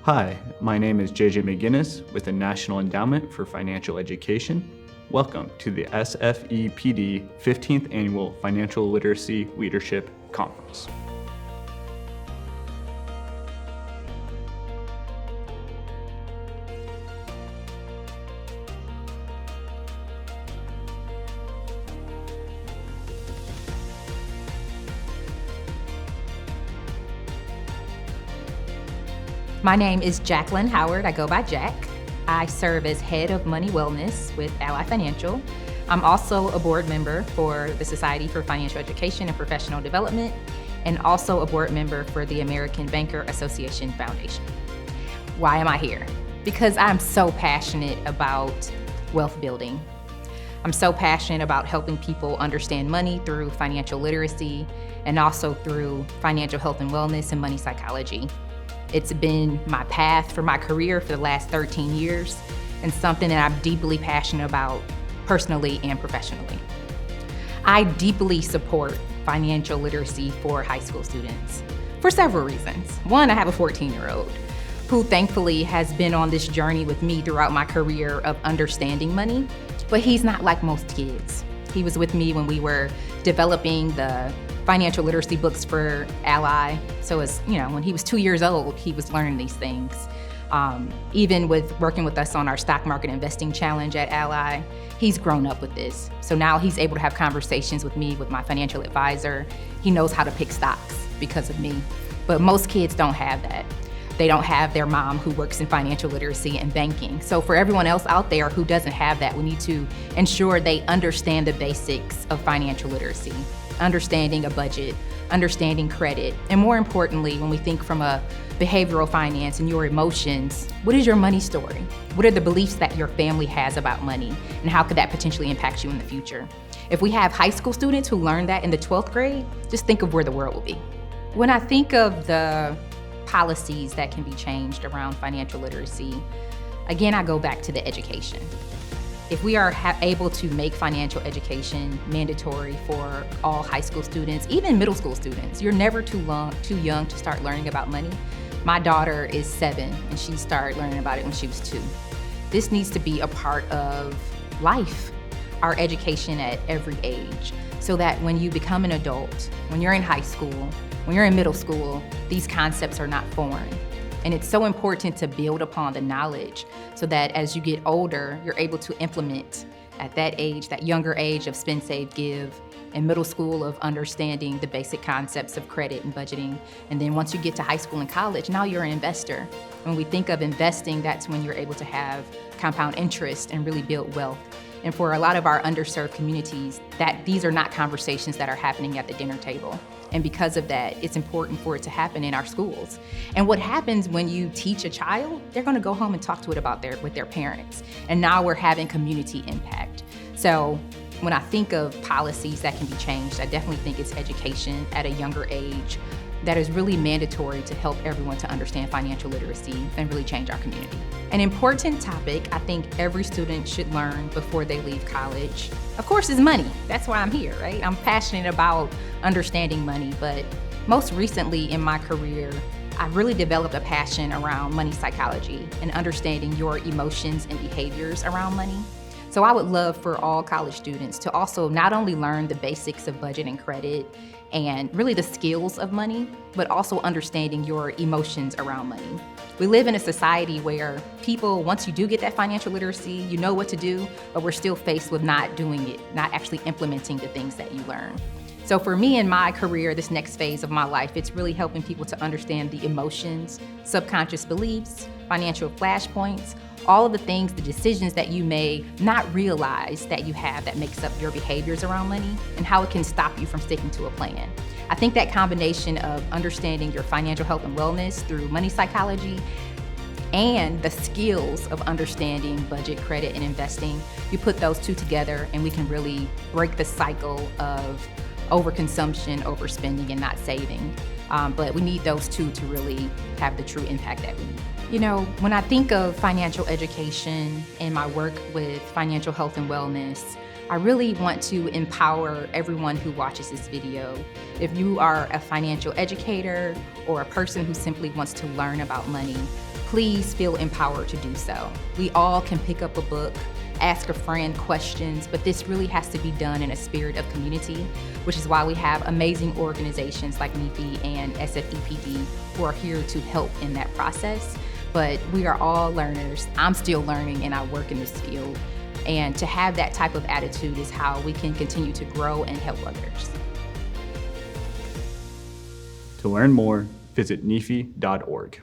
Hi, my name is JJ McGinnis with the National Endowment for Financial Education. Welcome to the SFEPD 15th Annual Financial Literacy Leadership Conference. My name is Jacqueline Howard. I go by Jack. I serve as head of money wellness with Ally Financial. I'm also a board member for the Society for Financial Education and Professional Development, and also a board member for the American Banker Association Foundation. Why am I here? Because I'm so passionate about wealth building. I'm so passionate about helping people understand money through financial literacy and also through financial health and wellness and money psychology. It's been my path for my career for the last 13 years and something that I'm deeply passionate about personally and professionally. I deeply support financial literacy for high school students for several reasons. One, I have a 14-year-old who thankfully has been on this journey with me throughout my career of understanding money, but he's not like most kids. He was with me when we were developing the financial literacy books for Ally. So when he was 2 years old, he was learning these things. Even with working with us on our stock market investing challenge at Ally, he's grown up with this. So now he's able to have conversations with me, with my financial advisor. He knows how to pick stocks because of me. But most kids don't have that. They don't have their mom who works in financial literacy and banking. So for everyone else out there who doesn't have that, we need to ensure they understand the basics of financial literacy. Understanding a budget, understanding credit, and more importantly, when we think from a behavioral finance and your emotions, what is your money story? What are the beliefs that your family has about money, and how could that potentially impact you in the future? If we have high school students who learn that in the 12th grade, just think of where the world will be. When I think of the policies that can be changed around financial literacy, again, I go back to the education. If we are able to make financial education mandatory for all high school students, even middle school students, you're never too young to start learning about money. My daughter is 7 and she started learning about it when she was 2. This needs to be a part of life, our education at every age, so that when you become an adult, when you're in high school, when you're in middle school, these concepts are not foreign. And it's so important to build upon the knowledge so that as you get older, you're able to implement at that age, that younger age of spend, save, give, and middle school of understanding the basic concepts of credit and budgeting. And then once you get to high school and college, now you're an investor. When we think of investing, that's when you're able to have compound interest and really build wealth. And for a lot of our underserved communities, these are not conversations that are happening at the dinner table. And because of that, it's important for it to happen in our schools. And what happens when you teach a child, they're gonna go home and talk to it with their parents. And now we're having community impact. So when I think of policies that can be changed, I definitely think it's education at a younger age that is really mandatory to help everyone to understand financial literacy and really change our community. An important topic I think every student should learn before they leave college, of course, is money. That's why I'm here, right? I'm passionate about understanding money, but most recently in my career, I really developed a passion around money psychology and understanding your emotions and behaviors around money. So I would love for all college students to also not only learn the basics of budget and credit and really the skills of money, but also understanding your emotions around money. We live in a society where people, once you do get that financial literacy, you know what to do, but we're still faced with not doing it, not actually implementing the things that you learn. So for me in my career, this next phase of my life, it's really helping people to understand the emotions, subconscious beliefs, financial flashpoints, all of the things, the decisions that you may not realize that you have that makes up your behaviors around money and how it can stop you from sticking to a plan. I think that combination of understanding your financial health and wellness through money psychology and the skills of understanding budget, credit, and investing, you put those two together and we can really break the cycle of overconsumption, overspending, and not saving. But we need those two to really have the true impact that we need. You know, when I think of financial education and my work with financial health and wellness, I really want to empower everyone who watches this video. If you are a financial educator or a person who simply wants to learn about money, please feel empowered to do so. We all can pick up a book, ask a friend questions, but this really has to be done in a spirit of community, which is why we have amazing organizations like NEFE and SFEPD who are here to help in that process. But we are all learners. I'm still learning and I work in this field. And to have that type of attitude is how we can continue to grow and help others. To learn more, visit nefe.org.